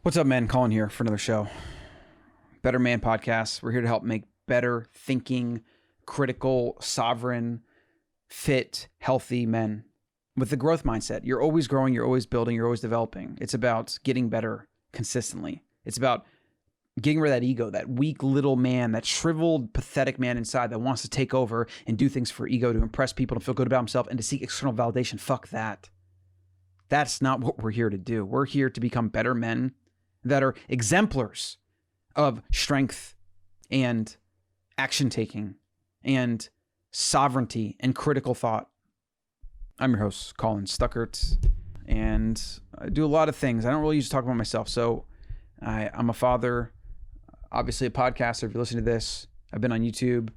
What's up, man? Colin here for another show. Better Man Podcast. We're here to help make better thinking, critical, sovereign, fit, healthy men with the growth mindset. You're always growing, you're always building, you're always developing. It's about getting better consistently. It's about getting rid of that ego, that weak little man, that shriveled, pathetic man inside that wants to take over and do things for ego, to impress people, to feel good about himself, and to seek external validation. Fuck that. That's not what we're here to do. We're here to become better men that are exemplars of strength and action taking and sovereignty and critical thought. I'm your host, Colin Stuckert, and I do a lot of things. I don't really usually talk about myself. So I'm a father, obviously a podcaster. If you're listening to this, I've been on YouTube.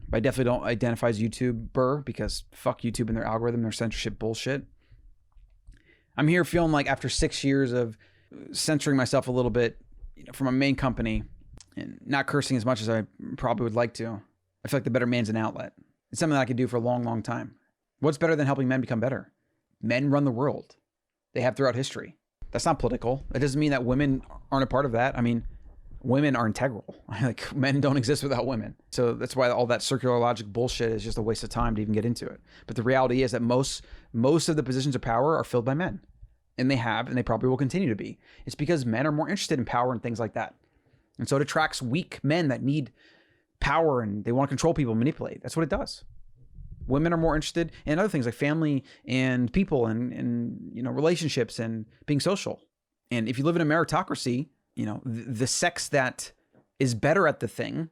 But I definitely don't identify as YouTuber because fuck YouTube and their algorithm, their censorship bullshit. I'm here feeling like after 6 years of censoring myself a little bit, from my main company and not cursing as much as I probably would like to, I feel like the Better Man's an outlet. It's something that I could do for a long, long time. What's better than helping men become better? Men run the world. They have throughout history. That's not political. That doesn't mean that women aren't a part of that. I mean, women are integral. Like, men don't exist without women. So that's why all that circular logic bullshit is just a waste of time to even get into it. But the reality is that most of the positions of power are filled by men. And they have, and they probably will continue to be. It's because men are more interested in power and things like that. And so it attracts weak men that need power and they want to control people, manipulate. That's what it does. Women are more interested in other things like family and people and relationships and being social. And if you live in a meritocracy, the sex that is better at the thing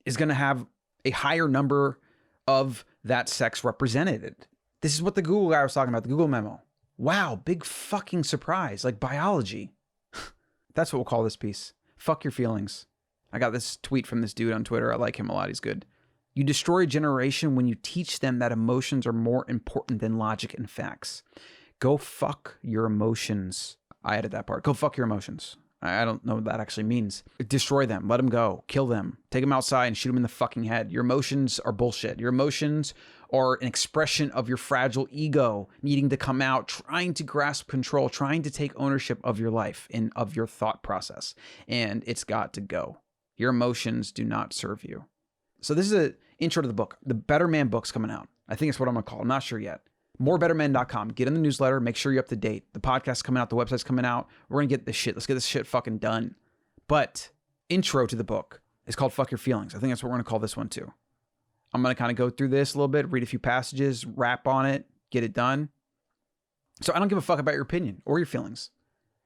is going to have a higher number of that sex represented. This is what the Google guy was talking about, the Google memo. Wow, big fucking surprise, like biology. That's what we'll call this piece. Fuck your feelings. I got this tweet from this dude on Twitter. I like him a lot. He's good. You destroy a generation when you teach them that emotions are more important than logic and facts. Go fuck your emotions. I added that part. Go fuck your emotions. I don't know what that actually means. Destroy them. Let them go. Kill them. Take them outside and shoot them in the fucking head. Your emotions are bullshit. Your emotions are an expression of your fragile ego needing to come out, trying to grasp control, trying to take ownership of your life and of your thought process. And it's got to go. Your emotions do not serve you. So this is an intro to the book. The Better Man book's coming out. I think it's what I'm going to call it. I'm not sure yet. Morebettermen.com. Get in the newsletter. Make sure you're up to date. The podcast's coming out. The website's coming out. We're going to get this shit. Let's get this shit fucking done. But intro to the book is called Fuck Your Feelings. I think that's what we're going to call this one too. I'm going to kind of go through this a little bit, read a few passages, rap on it, get it done. So I don't give a fuck about your opinion or your feelings.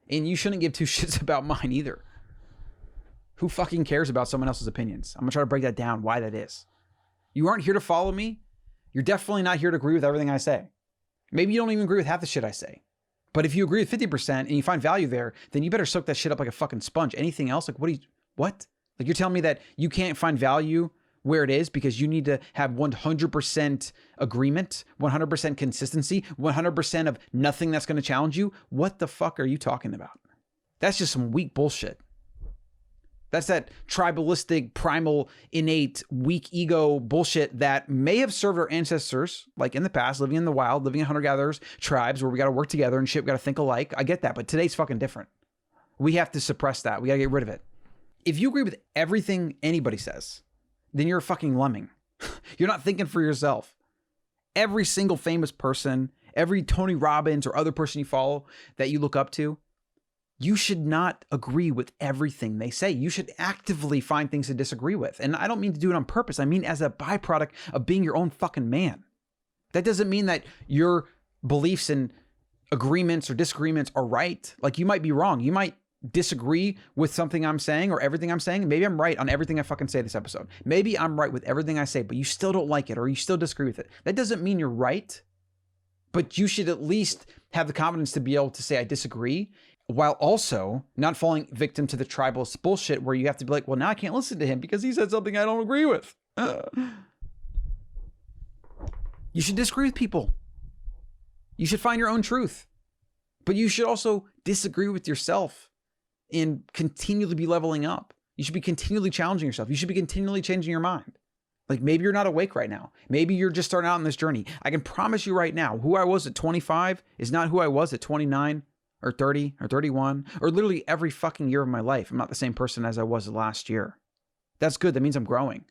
And you shouldn't give two shits about mine either. Who fucking cares about someone else's opinions? I'm going to try to break that down, why that is. You aren't here to follow me. You're definitely not here to agree with everything I say. Maybe you don't even agree with half the shit I say. But if you agree with 50% and you find value there, then you better soak that shit up like a fucking sponge. Anything else? Like, what? Like, you're telling me that you can't find value where it is because you need to have 100% agreement, 100% consistency, 100% of nothing that's going to challenge you? What the fuck are you talking about? That's just some weak bullshit. That's that tribalistic, primal, innate, weak ego bullshit that may have served our ancestors, like in the past, living in the wild, living in hunter-gatherers, tribes where we got to work together and shit, we got to think alike. I get that, but today's fucking different. We have to suppress that. We got to get rid of it. If you agree with everything anybody says, then you're a fucking lemming. You're not thinking for yourself. Every single famous person, every Tony Robbins or other person you follow that you look up to, you should not agree with everything they say. You should actively find things to disagree with. And I don't mean to do it on purpose. I mean as a byproduct of being your own fucking man. That doesn't mean that your beliefs and agreements or disagreements are right. Like, you might be wrong. You might disagree with something I'm saying or everything I'm saying. Maybe I'm right on everything I fucking say this episode. Maybe I'm right with everything I say, but you still don't like it or you still disagree with it. That doesn't mean you're right, but you should at least have the confidence to be able to say I disagree, while also not falling victim to the tribalist bullshit where you have to be like, well, now I can't listen to him because he said something I don't agree with. You should disagree with people. You should find your own truth. But you should also disagree with yourself and continually be leveling up. You should be continually challenging yourself. You should be continually changing your mind. Like, maybe you're not awake right now. Maybe you're just starting out on this journey. I can promise you right now, who I was at 25 is not who I was at 29 or 30 or 31 or literally every fucking year of my life, I'm not the same person as I was last year. That's good. That means I'm growing.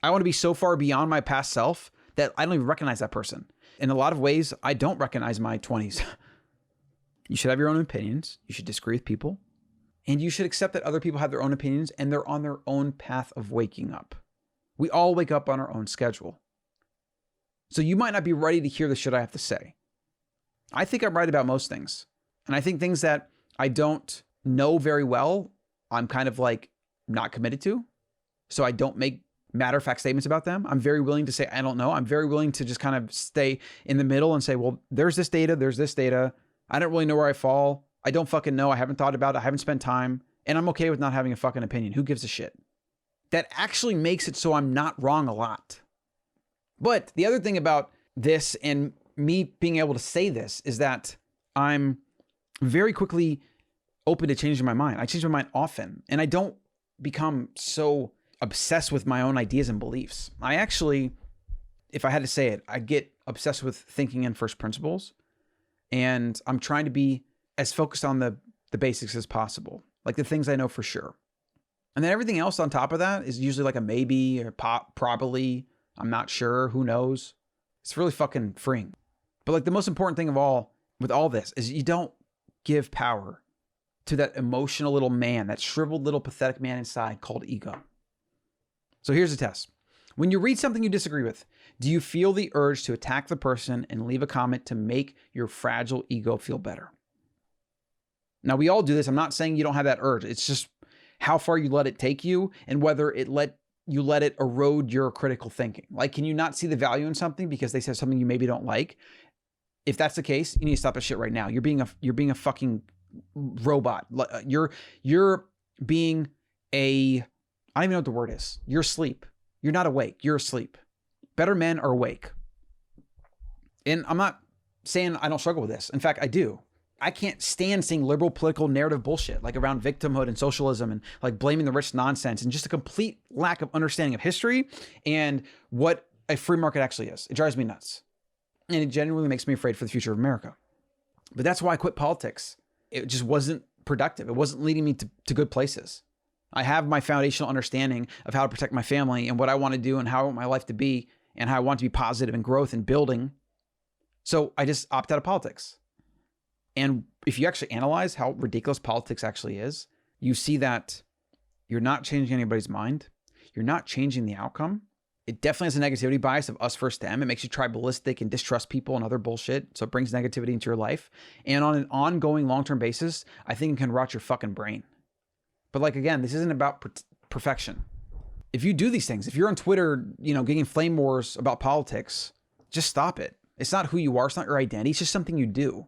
I want to be so far beyond my past self that I don't even recognize that person. In a lot of ways, I don't recognize my 20s. You should have your own opinions. You should disagree with people. And you should accept that other people have their own opinions and they're on their own path of waking up. We all wake up on our own schedule. So you might not be ready to hear the shit I have to say. I think I'm right about most things. And I think things that I don't know very well, I'm kind of like not committed to. So I don't make matter-of-fact statements about them. I'm very willing to say, I don't know. I'm very willing to just kind of stay in the middle and say, well, there's this data, there's this data. I don't really know where I fall. I don't fucking know. I haven't thought about it. I haven't spent time. And I'm okay with not having a fucking opinion. Who gives a shit? That actually makes it so I'm not wrong a lot. But the other thing about this and me being able to say this is that I'm very quickly open to changing my mind. I change my mind often. And I don't become so obsessed with my own ideas and beliefs. I actually, if I had to say it, I get obsessed with thinking in first principles. And I'm trying to be as focused on the basics as possible. Like the things I know for sure. And then everything else on top of that is usually like a maybe or probably. I'm not sure. Who knows? It's really fucking freeing. But like the most important thing of all with all this is you don't give power to that emotional little man, that shriveled little pathetic man inside called ego. So here's the test. When you read something you disagree with, do you feel the urge to attack the person and leave a comment to make your fragile ego feel better? Now, we all do this. I'm not saying you don't have that urge. It's just how far you let it take you and whether you let it erode your critical thinking. Like, can you not see the value in something because they said something you maybe don't like? If that's the case, you need to stop that shit right now. You're being a fucking robot. You're being a, I don't even know what the word is. You're asleep. You're not awake. You're asleep. Better men are awake. And I'm not saying I don't struggle with this. In fact, I do. I can't stand seeing liberal political narrative bullshit like around victimhood and socialism and like blaming the rich nonsense and just a complete lack of understanding of history and what a free market actually is. It drives me nuts. And it genuinely makes me afraid for the future of America. But that's why I quit politics. It just wasn't productive. It wasn't leading me to good places. I have my foundational understanding of how to protect my family and what I want to do and how I want my life to be and how I want to be positive and growth and building. So I just opt out of politics. And if you actually analyze how ridiculous politics actually is, you see that you're not changing anybody's mind. You're not changing the outcome. It definitely has a negativity bias of us versus them. It makes you tribalistic and distrust people and other bullshit. So it brings negativity into your life. And on an ongoing long-term basis, I think it can rot your fucking brain. But like, again, this isn't about perfection. If you do these things, if you're on Twitter, getting flame wars about politics, just stop it. It's not who you are. It's not your identity. It's just something you do.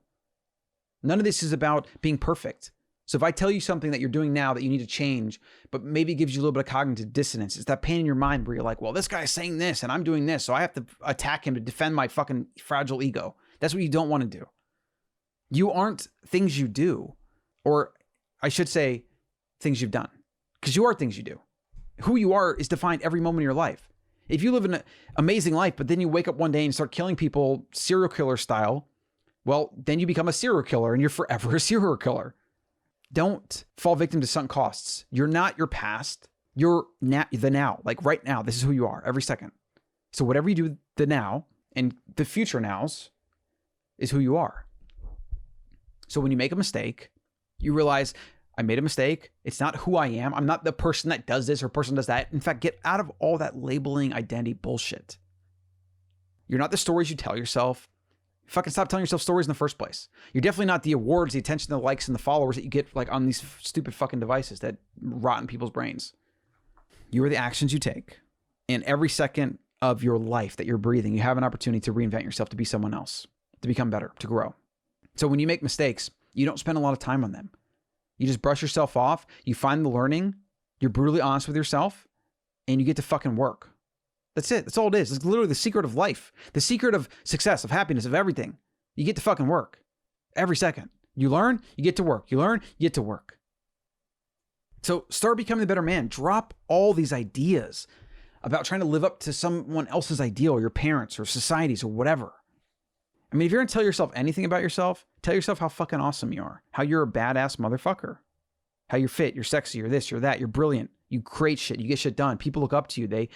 None of this is about being perfect. So if I tell you something that you're doing now that you need to change, but maybe it gives you a little bit of cognitive dissonance, it's that pain in your mind where you're like, well, this guy's saying this and I'm doing this, so I have to attack him to defend my fucking fragile ego. That's what you don't want to do. You aren't things you do, or I should say things you've done, because you are things you do. Who you are is defined every moment of your life. If you live an amazing life, but then you wake up one day and start killing people serial killer style, well, then you become a serial killer and you're forever a serial killer. Don't fall victim to sunk costs. You're not your past. You're the now. Like right now, this is who you are every second. So whatever you do the now and the future nows is who you are. So when you make a mistake, you realize I made a mistake. It's not who I am. I'm not the person that does this or person does that. In fact, get out of all that labeling identity bullshit. You're not the stories you tell yourself. Fucking stop telling yourself stories in the first place. You're definitely not the awards, the attention, the likes, and the followers that you get like on these stupid fucking devices that rot in people's brains. You are the actions you take. And every second of your life that you're breathing, you have an opportunity to reinvent yourself, to be someone else, to become better, to grow. So when you make mistakes, you don't spend a lot of time on them. You just brush yourself off. You find the learning. You're brutally honest with yourself, and you get to fucking work. That's it. That's all it is. It's literally the secret of life, the secret of success, of happiness, of everything. You get to fucking work every second. You learn, you get to work. You learn, you get to work. So start becoming a better man. Drop all these ideas about trying to live up to someone else's ideal, or your parents or societies or whatever. I mean, if you're going to tell yourself anything about yourself, tell yourself how fucking awesome you are, how you're a badass motherfucker, how you're fit, you're sexy, you're this, you're that, you're brilliant, you create shit, you get shit done, people look up to you, they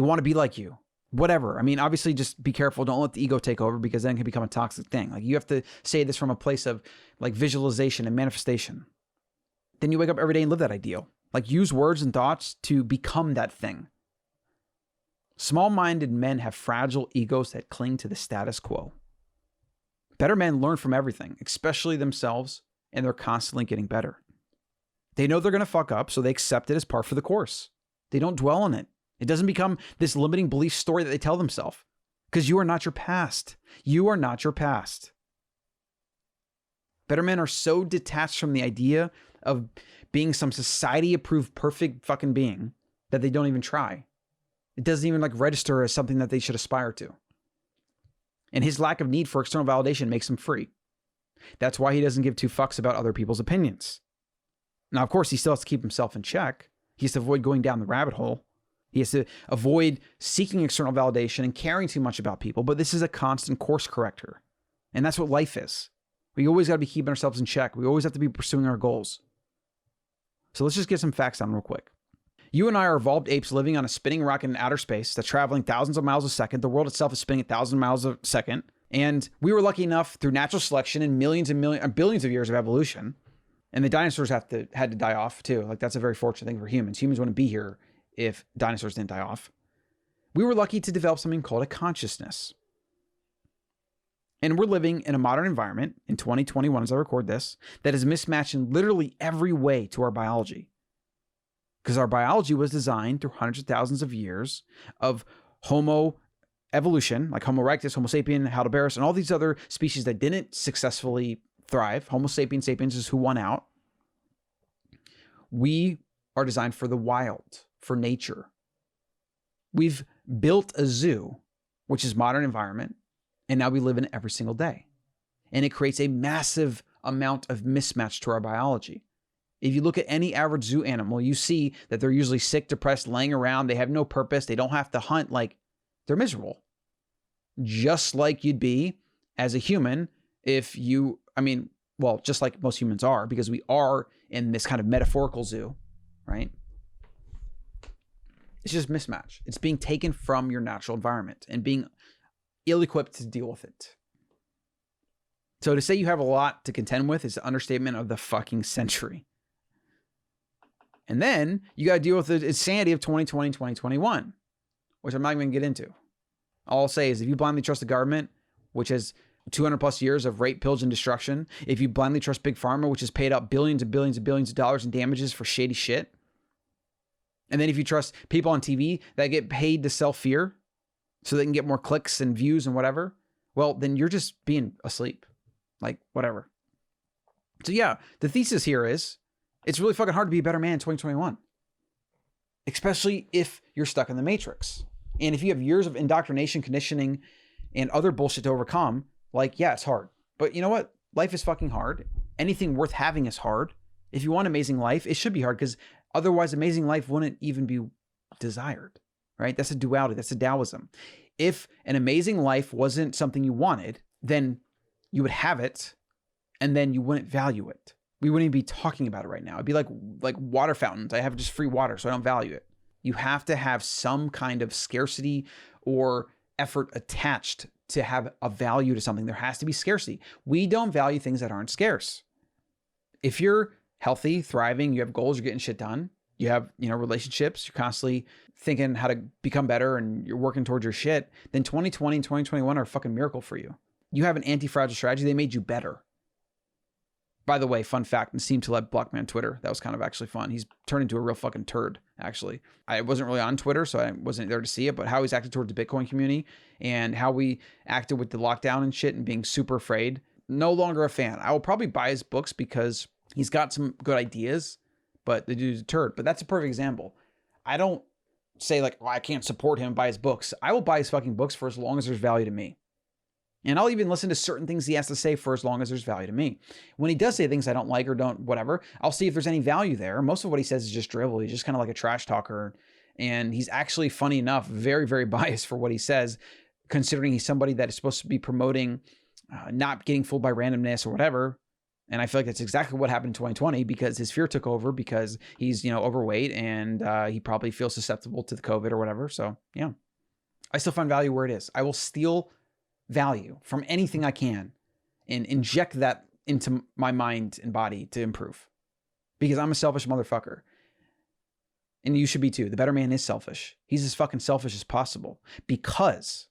want to be like you, whatever. I mean, obviously just be careful, don't let the ego take over, because then it can become a toxic thing. Like, you have to say this from a place of like visualization and manifestation. Then you wake up every day and live that ideal. Like, use words and thoughts to become that thing. Small-minded men have fragile egos that cling to the status quo. Better men learn from everything, especially themselves, and they're constantly getting better. They know they're going to fuck up, so they accept it as par for the course. They don't dwell on it. It doesn't become this limiting belief story that they tell themselves, because you are not your past. You are not your past. Better men are so detached from the idea of being some society-approved perfect fucking being that they don't even try. It doesn't even like register as something that they should aspire to. And his lack of need for external validation makes him free. That's why he doesn't give two fucks about other people's opinions. Now, of course, he still has to keep himself in check. He has to avoid going down the rabbit hole. He has to avoid seeking external validation and caring too much about people. But this is a constant course corrector. And that's what life is. We always got to be keeping ourselves in check. We always have to be pursuing our goals. So let's just get some facts down real quick. You and I are evolved apes living on a spinning rock in outer space that's traveling thousands of miles a second. The world itself is spinning 1,000 miles a second. And we were lucky enough through natural selection and billions of years of evolution. And the dinosaurs had to die off too. Like, that's a very fortunate thing for humans. Humans wouldn't be here if dinosaurs didn't die off. We were lucky to develop something called a consciousness. And we're living in a modern environment in 2021, as I record this, that is mismatched in literally every way to our biology. Because our biology was designed through hundreds of thousands of years of Homo evolution, like Homo erectus, Homo sapien, Heidelberus, and all these other species that didn't successfully thrive. Homo sapiens sapiens is who won out. We are designed for the wild, for nature. We've built a zoo, which is modern environment, and now we live in it every single day. And it creates a massive amount of mismatch to our biology. If you look at any average zoo animal, you see that they're usually sick, depressed, laying around. They have no purpose. They don't have to hunt. Like, they're miserable. Just like you'd be as a human if you, just like most humans are, because we are in this kind of metaphorical zoo, right? It's just mismatch. It's being taken from your natural environment and being ill-equipped to deal with it. So to say you have a lot to contend with is the understatement of the fucking century. And then you got to deal with the insanity of 2020, 2021, which I'm not even going to get into. All I'll say is if you blindly trust the government, which has 200 plus years of rape, pillage, and destruction, if you blindly trust Big Pharma, which has paid out billions and billions and billions of dollars in damages for shady shit, and then if you trust people on TV that get paid to sell fear so they can get more clicks and views and whatever, well, then you're just being asleep. Like, whatever. So yeah, the thesis here is it's really fucking hard to be a better man in 2021. Especially if you're stuck in the matrix. And if you have years of indoctrination, conditioning, and other bullshit to overcome, like, yeah, it's hard. But you know what? Life is fucking hard. Anything worth having is hard. If you want amazing life, it should be hard, because otherwise amazing life wouldn't even be desired, right? That's a duality. That's a Taoism. If an amazing life wasn't something you wanted, then you would have it, and then you wouldn't value it. We wouldn't even be talking about it right now. It'd be like water fountains. I have just free water, so I don't value it. You have to have some kind of scarcity or effort attached to have a value to something. There has to be scarcity. We don't value things that aren't scarce. If you're healthy, thriving, you have goals, you're getting shit done, you have, relationships, you're constantly thinking how to become better and you're working towards your shit, then 2020 and 2021 are a fucking miracle for you. You have an anti-fragile strategy. They made you better. By the way, fun fact, Nassim Taleb blocked me on Twitter. That was kind of actually fun. He's turned into a real fucking turd, actually. I wasn't really on Twitter, so I wasn't there to see it, but how he's acted towards the Bitcoin community and how we acted with the lockdown and shit and being super afraid. No longer a fan. I will probably buy his books because he's got some good ideas, but the dude's a turd. But that's a perfect example. I don't say like, I can't support him, buy his books. I will buy his fucking books for as long as there's value to me. And I'll even listen to certain things he has to say for as long as there's value to me. When he does say things I don't like or don't whatever, I'll see if there's any value there. Most of what he says is just drivel. He's just kind of like a trash talker. And he's actually, funny enough, very, very biased for what he says, considering he's somebody that is supposed to be promoting not getting fooled by randomness or whatever. And I feel like that's exactly what happened in 2020 because his fear took over because he's, overweight and he probably feels susceptible to the COVID or whatever. So yeah, I still find value where it is. I will steal value from anything I can and inject that into my mind and body to improve because I'm a selfish motherfucker. And you should be too. The better man is selfish. He's as fucking selfish as possible because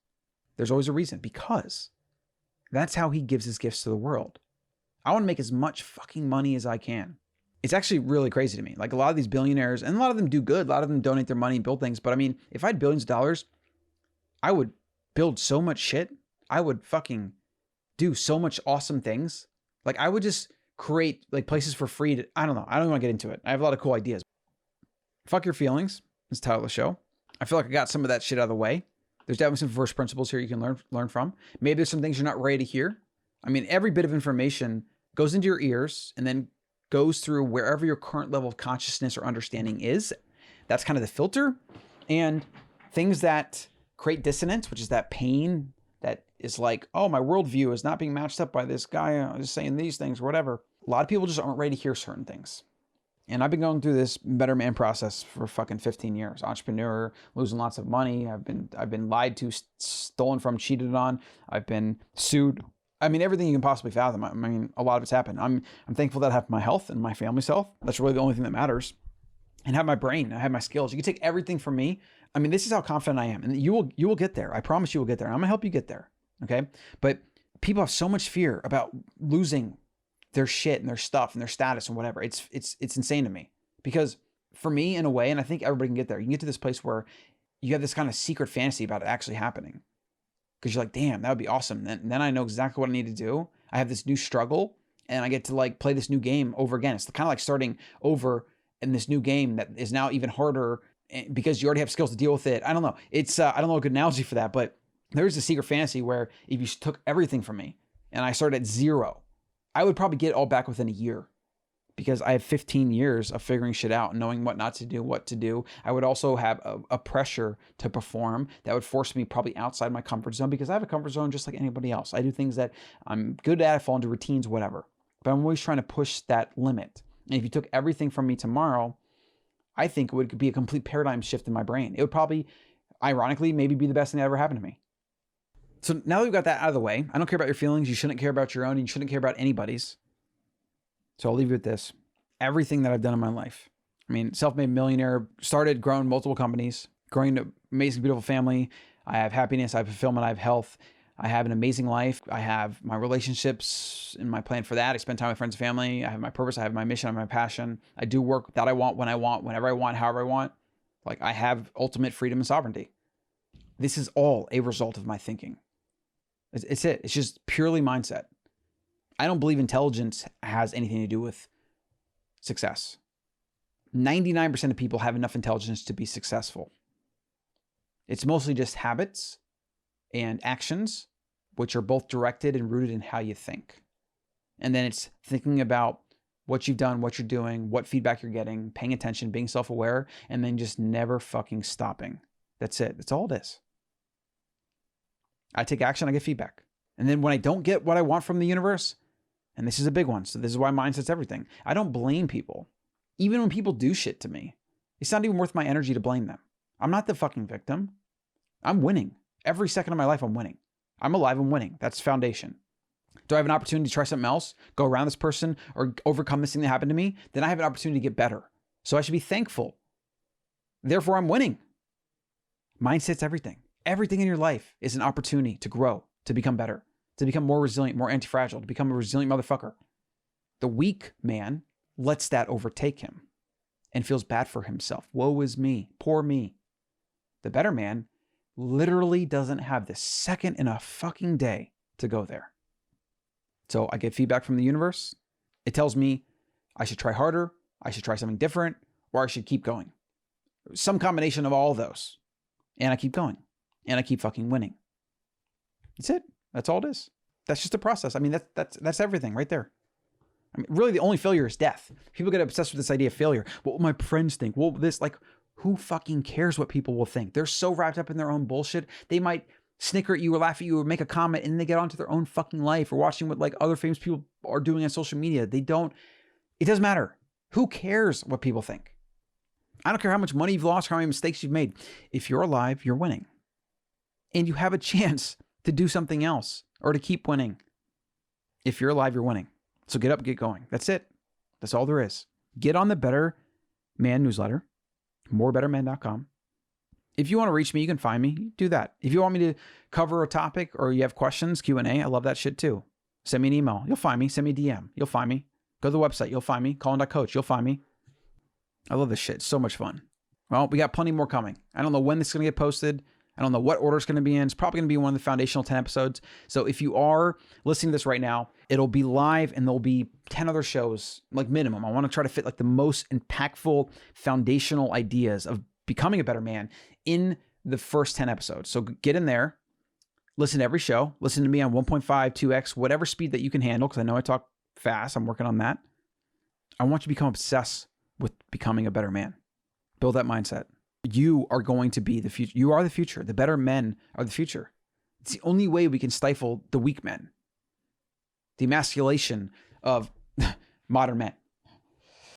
there's always a reason, because that's how he gives his gifts to the world. I want to make as much fucking money as I can. It's actually really crazy to me. Like a lot of these billionaires, and a lot of them do good. A lot of them donate their money and build things. But I mean, if I had billions of dollars, I would build so much shit. I would fucking do so much awesome things. Like I would just create like places for free to, I don't know. I don't want to get into it. I have a lot of cool ideas. Fuck your feelings is the title of the show. I feel like I got some of that shit out of the way. There's definitely some first principles here you can learn from. Maybe there's some things you're not ready to hear. I mean, every bit of information goes into your ears and then goes through wherever your current level of consciousness or understanding is. That's kind of the filter. And things that create dissonance, which is that pain that is like, oh, my worldview is not being matched up by this guy just saying these things or whatever. A lot of people just aren't ready to hear certain things. And I've been going through this better man process for fucking 15 years. Entrepreneur, losing lots of money. I've been lied to, stolen from, cheated on. I've been sued. I mean, everything you can possibly fathom. I mean, a lot of it's happened. I'm thankful that I have my health and my family's health. That's really the only thing that matters. And have my brain. I have my skills. You can take everything from me. I mean, this is how confident I am. And you will get there. I promise you will get there. I'm going to help you get there. Okay? But people have so much fear about losing their shit and their stuff and their status and whatever. It's insane to me. Because for me, in a way, and I think everybody can get there, you can get to this place where you have this kind of secret fantasy about it actually happening. Because you're like, damn, that would be awesome. Then I know exactly what I need to do. I have this new struggle and I get to like play this new game over again. It's kind of like starting over in this new game that is now even harder because you already have skills to deal with it. I don't know. It's, I don't know a good analogy for that, but there's a secret fantasy where if you took everything from me and I started at zero, I would probably get it all back within a year. Because I have 15 years of figuring shit out, knowing what not to do, what to do. I would also have a pressure to perform that would force me probably outside my comfort zone because I have a comfort zone just like anybody else. I do things that I'm good at, I fall into routines, whatever. But I'm always trying to push that limit. And if you took everything from me tomorrow, I think it would be a complete paradigm shift in my brain. It would probably, ironically, maybe be the best thing that ever happened to me. So now that we've got that out of the way, I don't care about your feelings. You shouldn't care about your own. You shouldn't care about anybody's. So I'll leave you with this. Everything that I've done in my life. I mean, self-made millionaire, started, grown multiple companies, growing an amazing, beautiful family. I have happiness, I have fulfillment, I have health. I have an amazing life. I have my relationships and my plan for that. I spend time with friends and family. I have my purpose. I have my mission. I have my passion. I do work that I want, when I want, whenever I want, however I want. Like I have ultimate freedom and sovereignty. This is all a result of my thinking. It's it. It's just purely mindset. I don't believe intelligence has anything to do with success. 99% of people have enough intelligence to be successful. It's mostly just habits and actions, which are both directed and rooted in how you think. And then it's thinking about what you've done, what you're doing, what feedback you're getting, paying attention, being self-aware, and then just never fucking stopping. That's it. That's all it is. I take action, I get feedback. And then when I don't get what I want from the universe, and this is a big one, so this is why mindset's everything, I don't blame people. Even when people do shit to me, it's not even worth my energy to blame them. I'm not the fucking victim. I'm winning. Every second of my life, I'm winning. I'm alive, I'm winning. That's foundation. Do I have an opportunity to try something else, go around this person, or overcome this thing that happened to me? Then I have an opportunity to get better. So I should be thankful. Therefore, I'm winning. Mindset's everything. Everything in your life is an opportunity to grow, to become better, to become more resilient, more anti-fragile, to become a resilient motherfucker. The weak man lets that overtake him and feels bad for himself. Woe is me, poor me. The better man literally doesn't have the second in a fucking day to go there. So I get feedback from the universe. It tells me I should try harder, I should try something different, or I should keep going. Some combination of all of those. And I keep going. And I keep fucking winning. That's it. That's all it is. That's just a process. I mean, that's everything right there. I mean, really the only failure is death. People get obsessed with this idea of failure. What will my friends think? Well, this, like, who fucking cares what people will think? They're so wrapped up in their own bullshit. They might snicker at you or laugh at you or make a comment, and then they get onto their own fucking life or watching what like other famous people are doing on social media. It doesn't matter. Who cares what people think? I don't care how much money you've lost, how many mistakes you've made. If you're alive, you're winning. And you have a chance to do something else or to keep winning. If you're alive, you're winning. So get up, get going. That's it. That's all there is. Get on the Better Man newsletter, morebettermen.com. If you want to reach me, you can find me. Do that. If you want me to cover a topic or you have questions, Q&A, I love that shit too. Send me an email. You'll find me. Send me a DM. You'll find me. Go to the website. You'll find me. Colin.coach. You'll find me. I love this shit. It's so much fun. Well, we got plenty more coming. I don't know when this is going to get posted. I don't know what order it's going to be in. It's probably going to be one of the foundational 10 episodes. So if you are listening to this right now, it'll be live and there'll be 10 other shows, like minimum. I want to try to fit like the most impactful foundational ideas of becoming a better man in the first 10 episodes. So get in there, listen to every show, listen to me on 1.5, 2x, whatever speed that you can handle, because I know I talk fast. I'm working on that. I want you to become obsessed with becoming a better man. Build that mindset. You are going to be the future. You are the future. The better men are the future. It's the only way we can stifle the weak men, the emasculation of modern men.